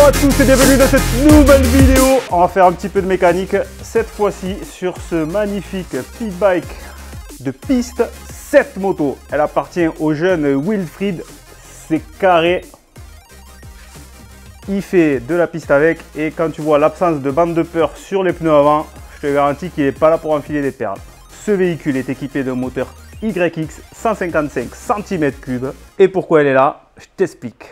à tous et bienvenue dans cette nouvelle vidéo. On va faire un petit peu de mécanique, cette fois-ci sur ce magnifique pit bike de piste. Cette moto, elle appartient au jeune Wilfried, c'est carré. Il fait de la piste avec et quand tu vois l'absence de bande de peur sur les pneus avant, je te garantis qu'il n'est pas là pour enfiler des perles. Ce véhicule est équipé d'un moteur YX 155 cm3 et pourquoi elle est là, je t'explique.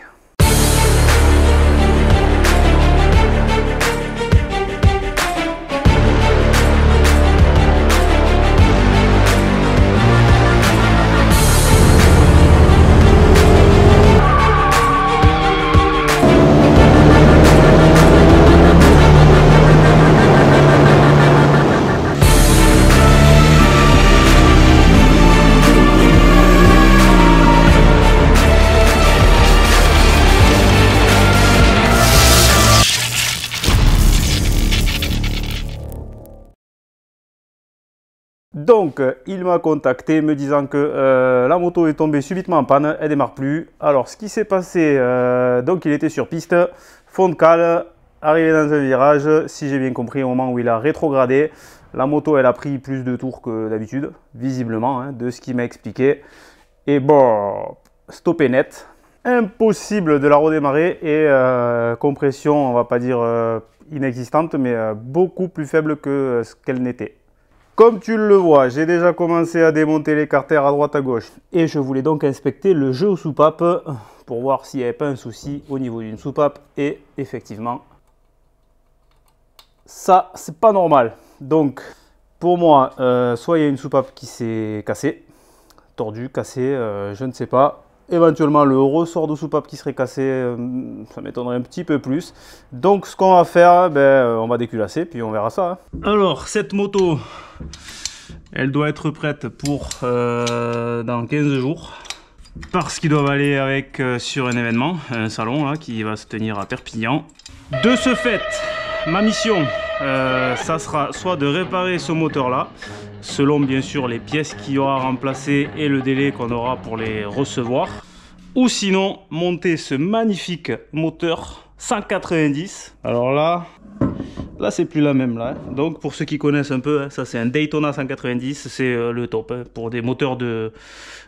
Donc, il m'a contacté me disant que la moto est tombée subitement en panne, elle démarre plus. Alors, ce qui s'est passé, donc il était sur piste, fond de cale, arrivé dans un virage, si j'ai bien compris, au moment où il a rétrogradé, la moto elle a pris plus de tours que d'habitude, visiblement, hein, de ce qu'il m'a expliqué. Et bon, stoppé net, impossible de la redémarrer et compression, on va pas dire inexistante, mais beaucoup plus faible que ce qu'elle n'était. Comme tu le vois, j'ai déjà commencé à démonter les carters à droite à gauche et je voulais donc inspecter le jeu aux soupapes pour voir s'il n'y avait pas un souci au niveau d'une soupape et effectivement, ça c'est pas normal. Donc pour moi, soit il y a une soupape qui s'est cassée, tordue, cassée, je ne sais pas. Éventuellement le ressort de soupape qui serait cassé, ça m'étonnerait un petit peu plus. Donc ce qu'on va faire, on va déculasser puis on verra ça. Alors cette moto, elle doit être prête pour dans 15 jours. Parce qu'ils doivent aller avec sur un événement, un salon là, qui va se tenir à Perpignan. De ce fait, ma mission, ça sera soit de réparer ce moteur là, selon bien sûr les pièces qu'il y aura à remplacer et le délai qu'on aura pour les recevoir, ou sinon monter ce magnifique moteur 190. Alors là c'est plus la même là. Donc pour ceux qui connaissent un peu, hein, ça c'est un Daytona 190, c'est le top hein. Pour des moteurs de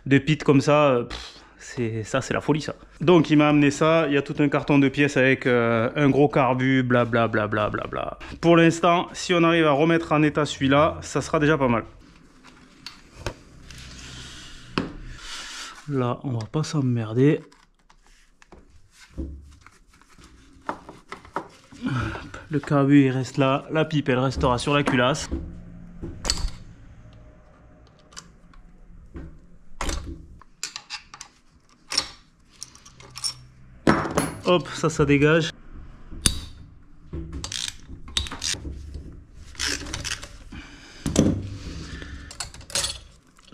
pit comme ça. C'est la folie ça. Donc il m'a amené ça, il y a tout un carton de pièces avec un gros carbu, blablabla. Bla, bla, bla. Pour l'instant, si on arrive à remettre en état celui-là, ça sera déjà pas mal. Là, on va pas s'emmerder. Le carbu il reste là, la pipe elle restera sur la culasse. Hop, ça dégage.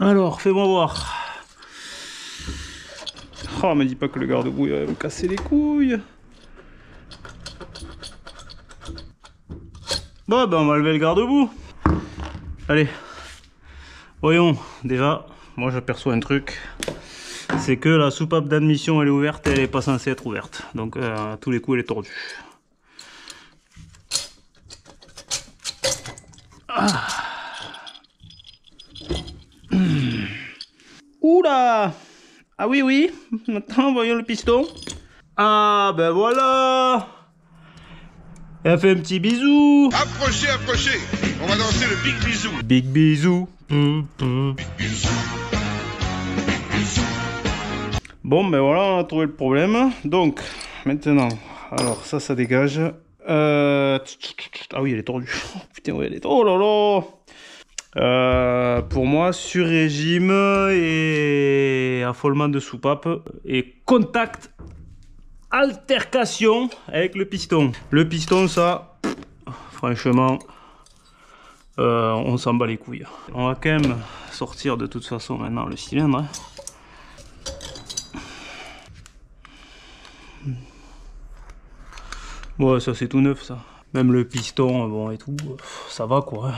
Alors, fais-moi voir. Oh, me dis pas que le garde-boue va me casser les couilles. Bon, on va lever le garde-boue. Allez. Voyons, déjà, moi j'aperçois un truc. C'est que la soupape d'admission elle est ouverte et elle n'est pas censée être ouverte. Donc à tous les coups elle est tordue. Ah. Oula! Ah oui. Maintenant voyons le piston. Ah ben voilà! Elle fait un petit bisou. Approchez. On va danser le big bisou. Big bisou. Big bisou. Bon ben voilà, on a trouvé le problème. Donc maintenant, alors ça dégage. Ah oui, elle est tordue. Oh, putain, ouais, elle est... Oh là là. Pour moi, sur régime et affolement de soupape et contact, altercation avec le piston. Le piston, ça, franchement, on s'en bat les couilles. On va quand même sortir de toute façon maintenant le cylindre. Hein. Ouais, ça c'est tout neuf ça. Même le piston, bon et tout, ça va quoi.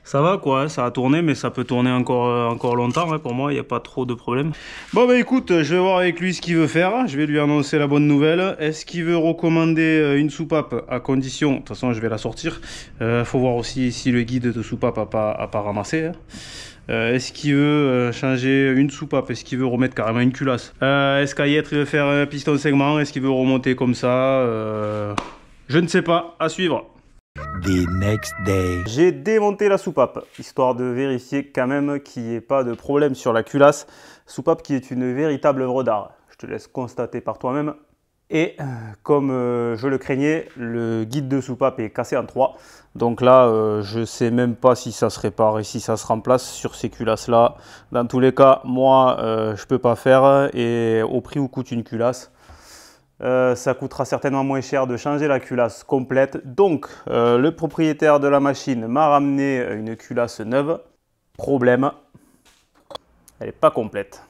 Ça va quoi, hein, ça a tourné, mais ça peut tourner encore longtemps, hein, pour moi, il n'y a pas trop de problème. Bon bah écoute, je vais voir avec lui ce qu'il veut faire, je vais lui annoncer la bonne nouvelle. Est-ce qu'il veut recommander une soupape à condition, de toute façon je vais la sortir, faut voir aussi si le guide de soupape a pas ramassé. Hein. Est-ce qu'il veut changer une soupape? Est-ce qu'il veut remettre carrément une culasse? Est-ce qu'à y être il veut faire un piston segment? Est-ce qu'il veut remonter comme ça? Je ne sais pas, à suivre. The next day. J'ai démonté la soupape, histoire de vérifier quand même qu'il n'y ait pas de problème sur la culasse. Soupape qui est une véritable œuvre d'art. Je te laisse constater par toi-même. Et comme je le craignais, le guide de soupape est cassé en 3. Donc là, je ne sais même pas si ça se répare et si ça se remplace sur ces culasses-là. Dans tous les cas, moi, je ne peux pas faire. Et au prix où coûte une culasse, ça coûtera certainement moins cher de changer la culasse complète. Donc, le propriétaire de la machine m'a ramené une culasse neuve. Problème, elle n'est pas complète.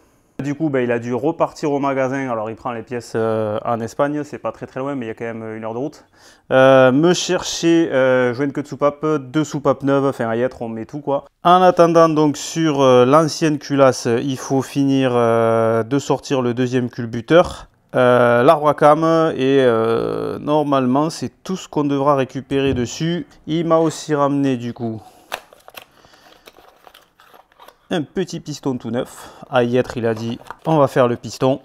Du coup, il a dû repartir au magasin. Alors, il prend les pièces en Espagne. C'est pas très loin, mais il y a quand même 1 heure de route. Me chercher joint queue de soupape, 2 soupapes neuves. Enfin, à y être, on met tout quoi. En attendant, donc, sur l'ancienne culasse, il faut finir de sortir le deuxième culbuteur. L'arbre à cam et normalement c'est tout ce qu'on devra récupérer dessus. Il m'a aussi ramené du coup un petit piston tout neuf. À y être, il a dit on va faire le piston.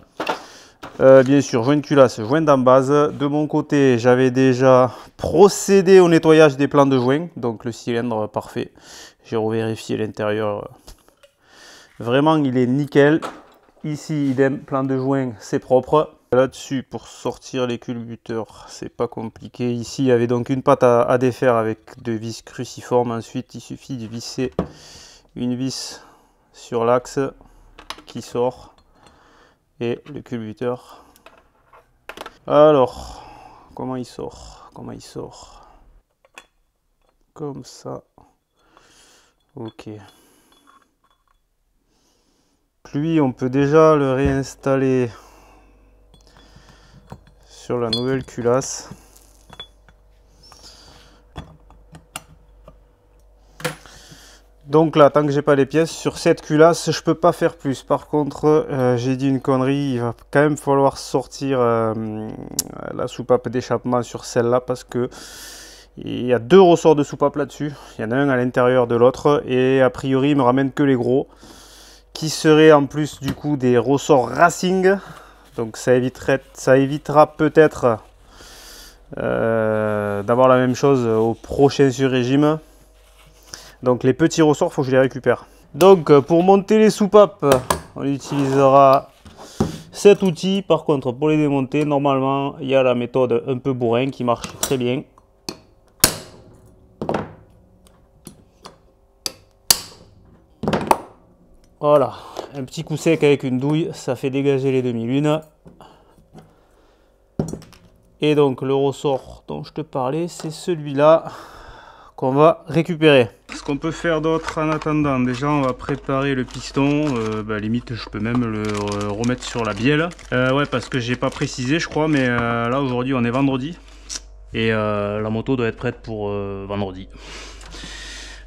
Bien sûr, joint de culasse, joint d'en base. De mon côté, j'avais déjà procédé au nettoyage des plans de joint, donc le cylindre parfait. J'ai revérifié l'intérieur. Vraiment, il est nickel. Ici, idem, plan de joint, c'est propre. Là-dessus, pour sortir les culbuteurs, c'est pas compliqué. Ici, il y avait donc une patte à défaire avec 2 vis cruciformes. Ensuite, il suffit de visser une vis sur l'axe qui sort et le culbuteur. Alors, comment il sort? Comment il sort? Comme ça. Ok. Lui, on peut déjà le réinstaller sur la nouvelle culasse. Donc là, tant que j'ai pas les pièces sur cette culasse, je peux pas faire plus. Par contre, j'ai dit une connerie, il va quand même falloir sortir la soupape d'échappement sur celle-là parce que il y a 2 ressorts de soupape là-dessus. Il y en a un à l'intérieur de l'autre et a priori, il me ramène que les gros, qui seraient en plus du coup des ressorts racing. Donc ça évitera peut-être d'avoir la même chose au prochain sur-régime. Donc les petits ressorts, il faut que je les récupère. Donc pour monter les soupapes, on utilisera cet outil. Par contre, pour les démonter, normalement, il y a la méthode un peu bourrin qui marche très bien. Voilà, un petit coup sec avec une douille, ça fait dégager les demi-lunes. Et donc le ressort dont je te parlais, c'est celui-là qu'on va récupérer. Ce qu'on peut faire d'autre en attendant, déjà on va préparer le piston. Limite je peux même le remettre sur la bielle. Ouais, parce que j'ai pas précisé je crois, mais là aujourd'hui on est vendredi. Et la moto doit être prête pour vendredi.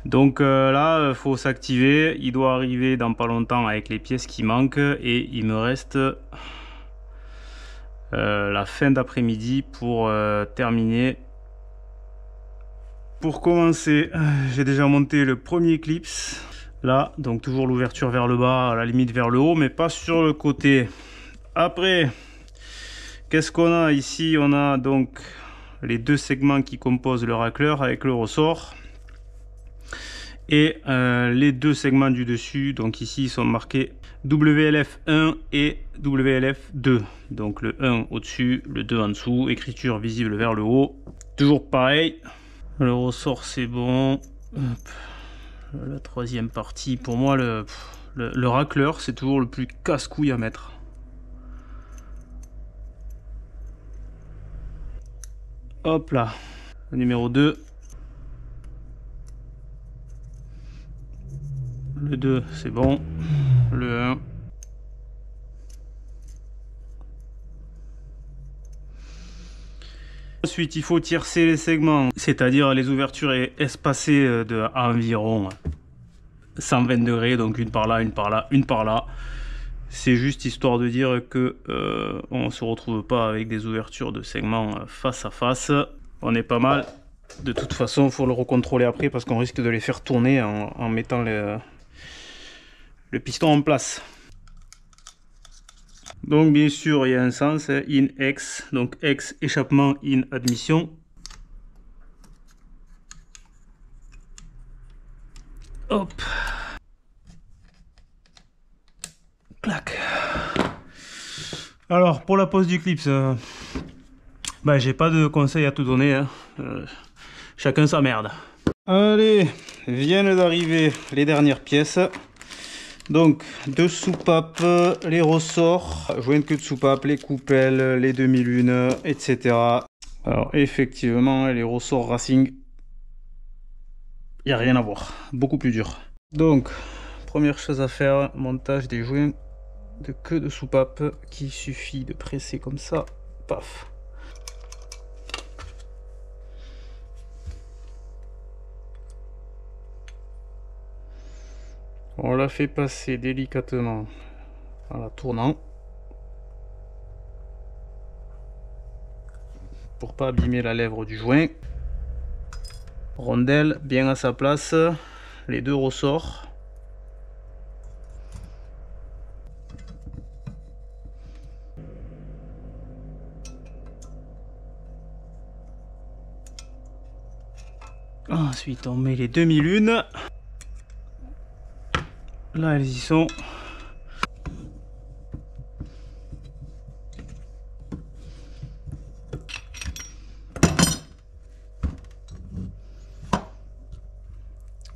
Donc là, il faut s'activer. Il doit arriver dans pas longtemps avec les pièces qui manquent. Et il me reste la fin d'après-midi pour terminer. Pour commencer, j'ai déjà monté le premier clips. Là, donc toujours l'ouverture vers le bas, à la limite vers le haut, mais pas sur le côté. Après, qu'est-ce qu'on a ici? On a donc les 2 segments qui composent le racleur avec le ressort. Et les 2 segments du dessus, donc ici ils sont marqués WLF1 et WLF2. Donc le 1 au-dessus, le 2 en dessous, écriture visible vers le haut. Toujours pareil, le ressort c'est bon. Hop. La 3e partie, pour moi le racleur c'est toujours le plus casse-couille à mettre. Hop là, le numéro 2. Le 2 c'est bon, le 1. Ensuite, il faut tiercer les segments, c'est-à-dire les ouvertures espacées de à environ 120 degrés, donc une par là, une par là, une par là. C'est juste histoire de dire que on se retrouve pas avec des ouvertures de segments face à face. On est pas mal. De toute façon, il faut le recontrôler après parce qu'on risque de les faire tourner en mettant le piston en place. Donc bien sûr, il y a un sens, in, ex, donc ex, échappement, in, admission. Hop. Clac. Alors, pour la pose du clips, bah, j'ai pas de conseils à te donner, hein. Chacun sa merde. Allez, viennent d'arriver les dernières pièces. Donc, deux soupapes, les ressorts, joints queue de soupape, les coupelles, les demi-lunes, etc. Alors, effectivement, les ressorts Racing, il n'y a rien à voir, beaucoup plus dur. Donc, première chose à faire, montage des joints de queue de soupape qu'il suffit de presser comme ça, paf. On la fait passer délicatement en la tournant pour pas abîmer la lèvre du joint. Rondelle bien à sa place, les deux ressorts. Ensuite on met les demi-lunes. Là elles y sont.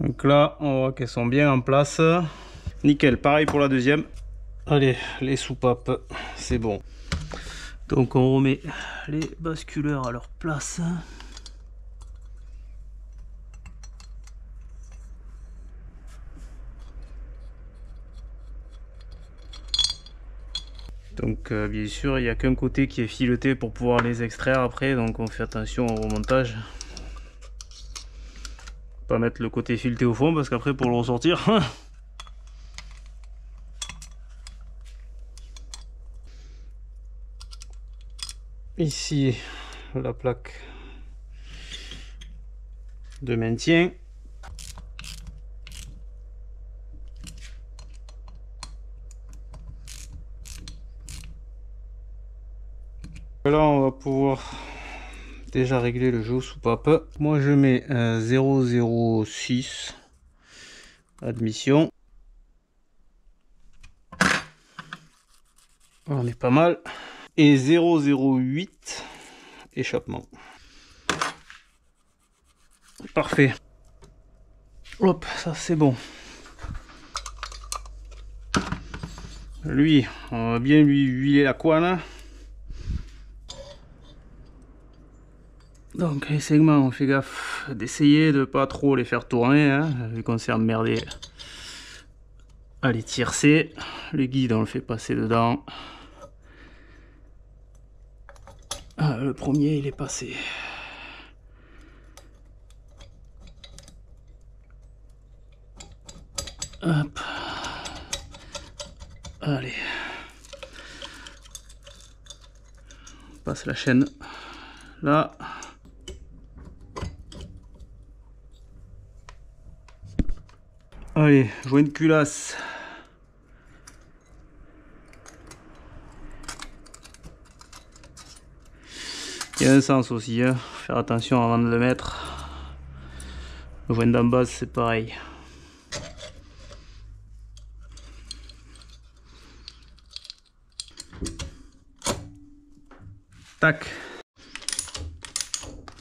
Donc là on voit qu'elles sont bien en place. Nickel, pareil pour la deuxième. Allez, les soupapes, c'est bon. Donc on remet les basculeurs à leur place. Donc bien sûr il n'y a qu'un côté qui est fileté pour pouvoir les extraire après, donc on fait attention au remontage. Pas mettre le côté fileté au fond parce qu'après pour le ressortir. Ici la plaque de maintien. Là on va pouvoir déjà régler le jeu aux soupapes. Moi je mets 0,06 admission. On est pas mal. Et 0,08 échappement. Parfait. Hop, ça c'est bon. Lui, on va bien lui huiler la couenne. Donc les segments, on fait gaffe d'essayer de pas trop les faire tourner, hein, vu qu'on s'est emmerdé à les tiercer. Le guide, on le fait passer dedans. Ah, le premier, il est passé. Hop. Allez. On passe la chaîne là. Allez, joint de culasse. Il y a un sens aussi, hein. Faire attention avant de le mettre. Le joint d'en base, c'est pareil. Tac.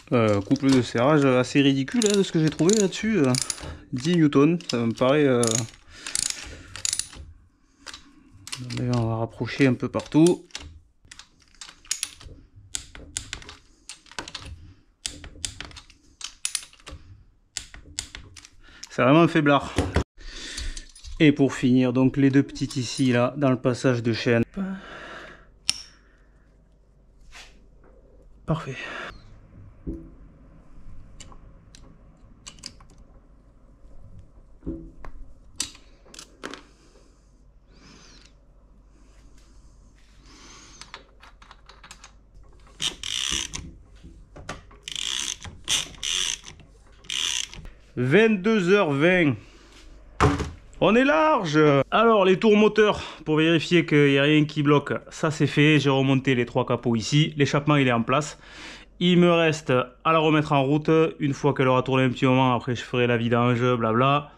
Couple de serrage assez ridicule, hein, de ce que j'ai trouvé là-dessus. 10 newtons, ça me paraît... On va rapprocher un peu partout. C'est vraiment un faiblard. Et pour finir, donc les deux petites ici, là, dans le passage de chaîne. Parfait. 22h20. On est large. Alors les tours moteurs, pour vérifier qu'il n'y a rien qui bloque, ça c'est fait. J'ai remonté les 3 capots ici. L'échappement il est en place. Il me reste à la remettre en route. Une fois qu'elle aura tourné un petit moment, après je ferai la vidange, blabla.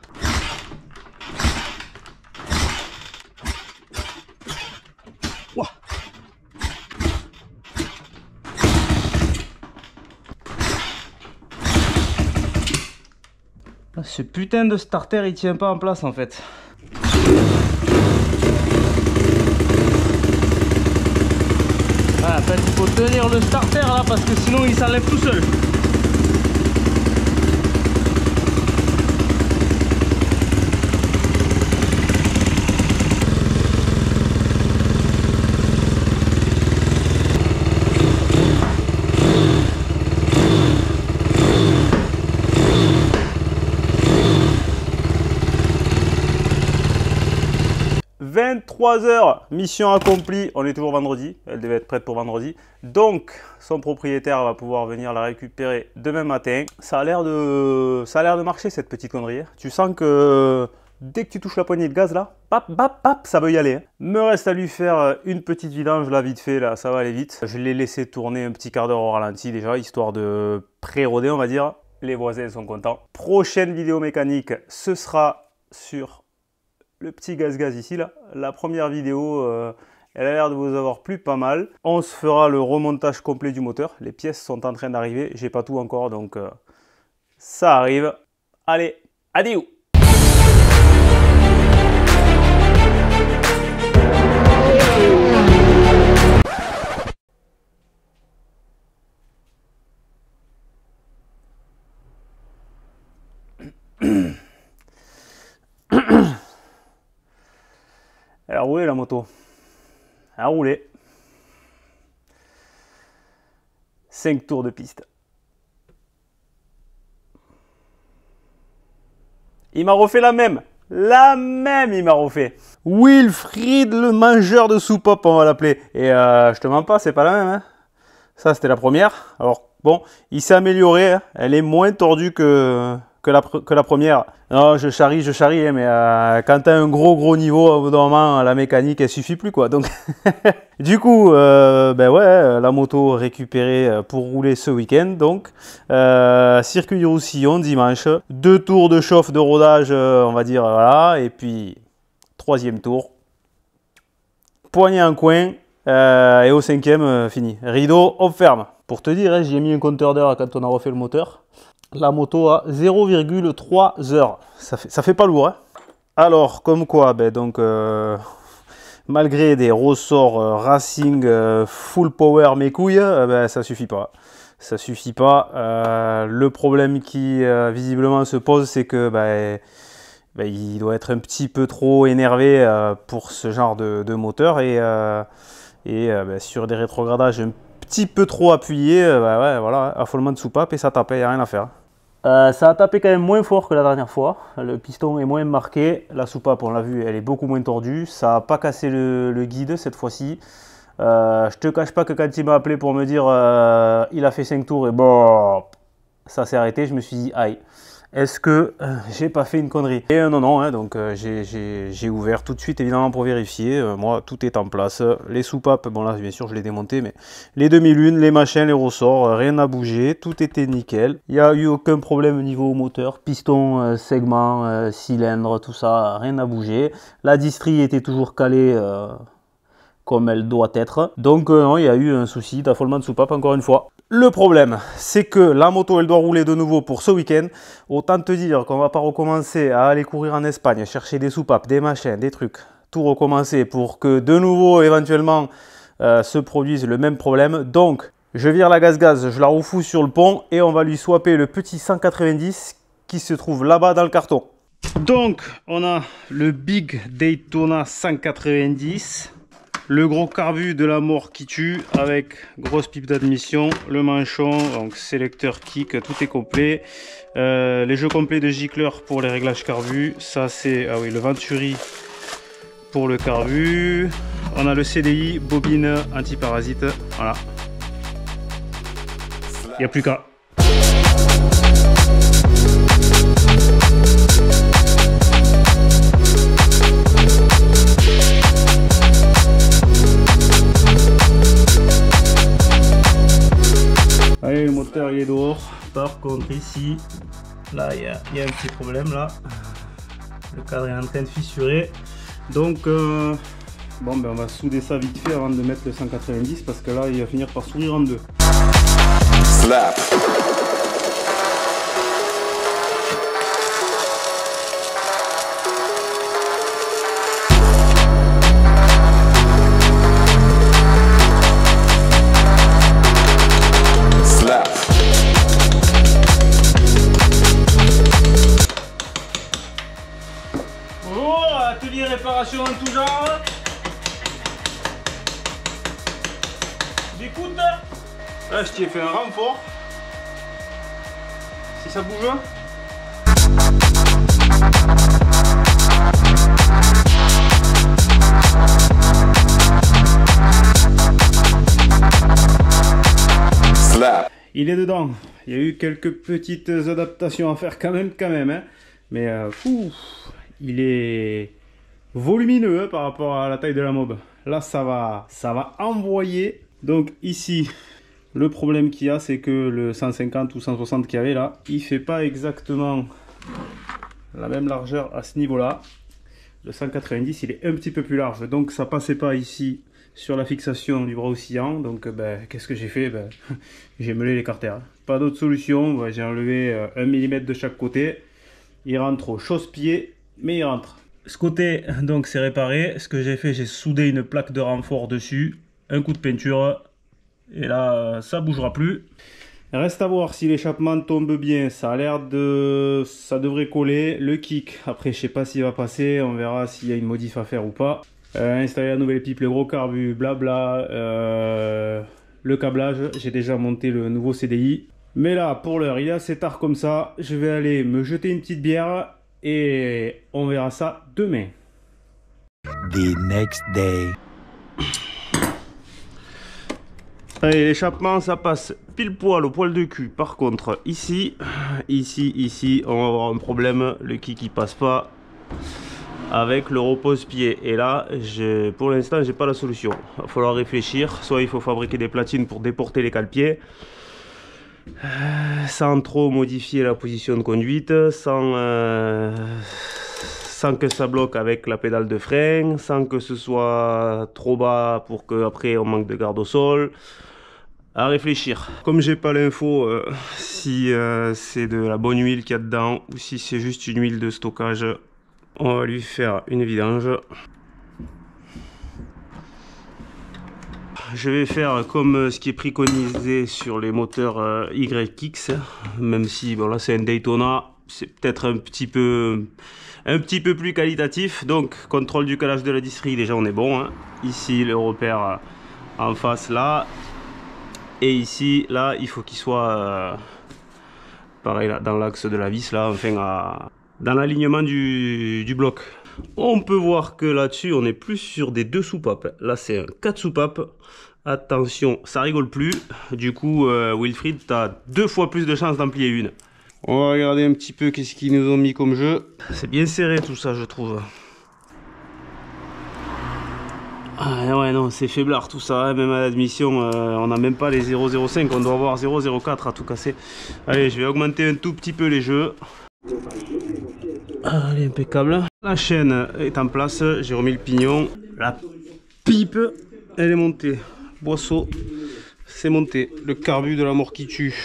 Ouah. Ce putain de starter il tient pas en place en fait. Ah, en fait il faut tenir le starter là parce que sinon il s'enlève tout seul. « 23h, mission accomplie, on est toujours vendredi, elle devait être prête pour vendredi, donc son propriétaire va pouvoir venir la récupérer demain matin. Ça a l'air de marcher cette petite connerie, tu sens que dès que tu touches la poignée de gaz là, pap, pap, pap, ça veut y aller. Me reste à lui faire une petite vidange là vite fait, là ça va aller vite. Je l'ai laissé tourner un petit quart d'heure au ralenti déjà, histoire de pré-roder on va dire. Les voisins sont contents. Prochaine vidéo mécanique, ce sera sur le petit gaz ici là. La première vidéo, elle a l'air de vous avoir plu pas mal. On se fera le remontage complet du moteur. Les pièces sont en train d'arriver. J'ai pas tout encore donc ça arrive. Allez, adieu. Elle a roulé la moto. Elle a roulé. 5 tours de piste. Il m'a refait la même. La même il m'a refait. Wilfried le mangeur de soupape on va l'appeler. Et je te mens pas, c'est pas la même. Hein. Ça c'était la première. Alors bon, il s'est amélioré. Hein. Elle est moins tordue que la première. Non, je charrie, hein, mais quand tu as un gros niveau, au bout d'un moment, la mécanique, elle suffit plus, quoi. Donc, du coup, ben ouais, la moto récupérée pour rouler ce week-end. Donc, circuit du Roussillon, dimanche. 2 tours de chauffe de rodage, on va dire, voilà. Et puis, 3e tour. Poignée en coin. Et au 5e, fini. Rideau, on ferme. Pour te dire, hein, j'ai mis un compteur d'heure quand on a refait le moteur. La moto à 0,3 heures. Ça fait pas lourd. Hein. Alors, comme quoi, ben donc, malgré des ressorts racing full power mes couilles, ben, ça suffit pas. Ça suffit pas. Le problème qui visiblement se pose, c'est que ben, il doit être un petit peu trop énervé pour ce genre de moteur et ben, sur des rétrogradages un petit peu trop appuyé, bah ouais, voilà, affolement de soupape et ça tapait, il n'y a rien à faire. Ça a tapé quand même moins fort que la dernière fois, le piston est moins marqué, la soupape on l'a vu elle est beaucoup moins tordue, ça n'a pas cassé le guide cette fois-ci. Je te cache pas que quand il m'a appelé pour me dire il a fait 5 tours et bon, ça s'est arrêté, je me suis dit aïe. Est-ce que j'ai pas fait une connerie? Et non, hein, donc j'ai ouvert tout de suite évidemment pour vérifier. Moi, tout est en place. Les soupapes, bon là bien sûr je l'ai démonté, mais les demi-lunes, les machins, les ressorts, rien n'a bougé. Tout était nickel. Il n'y a eu aucun problème au niveau moteur. Piston, segment, cylindre, tout ça, rien n'a bougé. La distrie était toujours calée comme elle doit être. Donc non, il y a eu un souci d'affolement de soupape encore une fois. Le problème, c'est que la moto, elle doit rouler de nouveau pour ce week-end. Autant te dire qu'on va pas recommencer à aller courir en Espagne, chercher des soupapes, des machins, des trucs. Tout recommencer pour que de nouveau, éventuellement, se produise le même problème. Donc, je vire la gaz, je la refous sur le pont et on va lui swapper le petit 190 qui se trouve là-bas dans le carton. Donc, on a le Big Daytona 190. Le gros carbu de la mort qui tue avec grosse pipe d'admission, le manchon, donc sélecteur kick, tout est complet. Les jeux complets de gicleur pour les réglages carbu, ça c'est ah oui, le Venturi pour le carbu. On a le CDI, bobine anti-parasite, voilà. Il n'y a plus qu'à. moteur il est dehors. Par contre ici, là il y a un petit problème là. Le cadre est en train de fissurer. Donc bon ben on va souder ça vite fait avant de mettre le 190 parce que là il va finir par s'ouvrir en deux. Slap. Atelier réparation en tout genre. J'écoute. Là je t'y ai fait un renfort. Si ça bouge. Slap. Il est dedans. Il y a eu quelques petites adaptations à faire quand même hein. Mais il est volumineux hein, par rapport à la taille de la mob. Là ça va envoyer. Donc ici le problème qu'il y a c'est que le 150 ou 160 qu'il y avait là, il fait pas exactement la même largeur à ce niveau là. Le 190 il est un petit peu plus large, donc ça passait pas ici sur la fixation du bras oscillant. Donc qu'est-ce que j'ai fait? J'ai meulé l'écarter. Pas d'autre solution. J'ai enlevé 1 mm de chaque côté. Il rentre au chausse-pied, mais il rentre. Ce côté donc c'est réparé. Ce que j'ai fait, j'ai soudé une plaque de renfort dessus, un coup de peinture et là ça bougera plus. Reste à voir si l'échappement tombe bien. Ça a l'air de, ça devrait coller. Le kick, après je sais pas s'il va passer, on verra s'il y a une modif à faire ou pas. Installer la nouvelle pipe, le gros carbu, blabla, le câblage. J'ai déjà monté le nouveau CDI. Mais là pour l'heure il est assez tard comme ça. Je vais aller me jeter une petite bière. Et on verra ça demain. The next day. Allez, l'échappement ça passe pile poil au poil de cul. Par contre ici, on va avoir un problème. Le kick qui passe pas avec le repose-pied. Et là, pour l'instant j'ai pas la solution. Il va falloir réfléchir. Soit il faut fabriquer des platines pour déporter les cale-pieds. Sans trop modifier la position de conduite, sans que ça bloque avec la pédale de frein, sans que ce soit trop bas pour qu'après on manque de garde au sol. À réfléchir. Comme j'ai pas l'info si c'est de la bonne huile qu'il y a dedans ou si c'est juste une huile de stockage, on va lui faire une vidange. Je vais faire comme ce qui est préconisé sur les moteurs YX, même si bon là c'est un Daytona, c'est peut-être un petit peu plus qualitatif. Donc contrôle du calage de la disserie, déjà on est bon hein. Ici le repère en face là, et ici là il faut qu'il soit pareil là, dans l'axe de la vis là, enfin dans l'alignement du bloc. On peut voir que là-dessus on est plus sur des 2 soupapes. Là c'est un 4 soupapes. Attention, ça rigole plus. Du coup Wilfried, tu as 2 fois plus de chances d'en plier une. On va regarder un petit peu qu'est-ce qu'ils nous ont mis comme jeu. C'est bien serré tout ça je trouve. Ah ouais non c'est faiblard tout ça hein. Même à l'admission on n'a même pas les 0,05. On doit avoir 0,04 à tout casser. Allez, je vais augmenter un tout petit peu les jeux. Allez, impeccable. La chaîne est en place, j'ai remis le pignon. La pipe, elle est montée. Boisseau, c'est monté. Le carbu de la mort qui tue.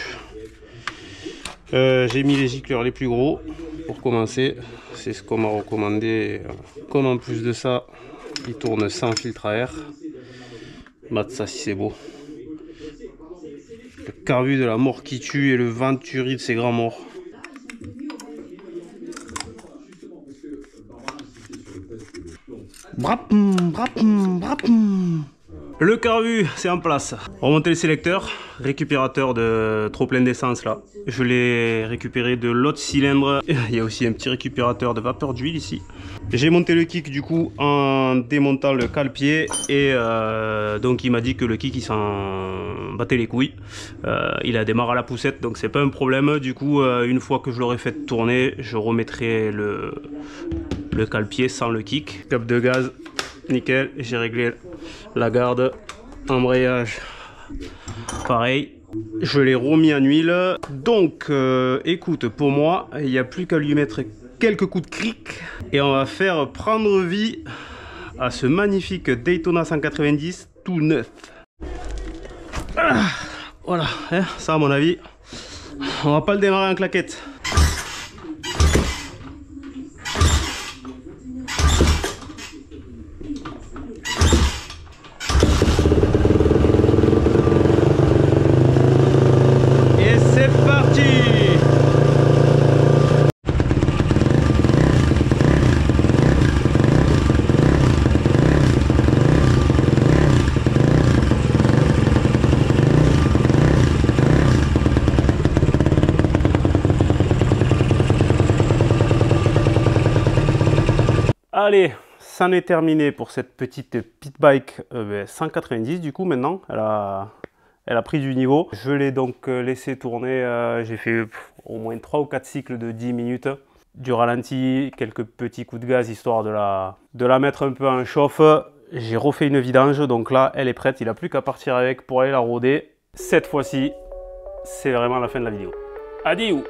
J'ai mis les gicleurs les plus gros pour commencer. C'est ce qu'on m'a recommandé. Comme en plus de ça, il tourne sans filtre à air. Mate ça si c'est beau. Le carbu de la mort qui tue et le Venturi de ses grands morts. Brapum, brapum, brapum. Le carbu, c'est en place. Remonter le sélecteur, récupérateur de trop plein d'essence là. Je l'ai récupéré de l'autre cylindre. Il y a aussi un petit récupérateur de vapeur d'huile ici. J'ai monté le kick du coup en démontant le cale-pied et donc il m'a dit que le kick il s'en battait les couilles. Il a démarré à la poussette donc c'est pas un problème. Du coup une fois que je l'aurai fait tourner, je remettrai le cale-pied sans le kick. Cap de gaz, nickel. J'ai réglé la garde, embrayage, pareil. Je l'ai remis en huile. Donc, écoute, pour moi, il n'y a plus qu'à lui mettre quelques coups de cric. Et on va faire prendre vie à ce magnifique Daytona 190 tout neuf. Ah, voilà, hein, ça à mon avis, on va pas le démarrer en claquette. Et c'est parti! Allez, c'en est terminé pour cette petite pit bike 190 du coup maintenant, elle a pris du niveau. Je l'ai donc laissé tourner, j'ai fait au moins 3 ou 4 cycles de 10 minutes. Du ralenti, quelques petits coups de gaz histoire de la mettre un peu en chauffe. J'ai refait une vidange, donc là elle est prête, il n'a plus qu'à partir avec pour aller la rôder. Cette fois-ci, c'est vraiment la fin de la vidéo. Adieu!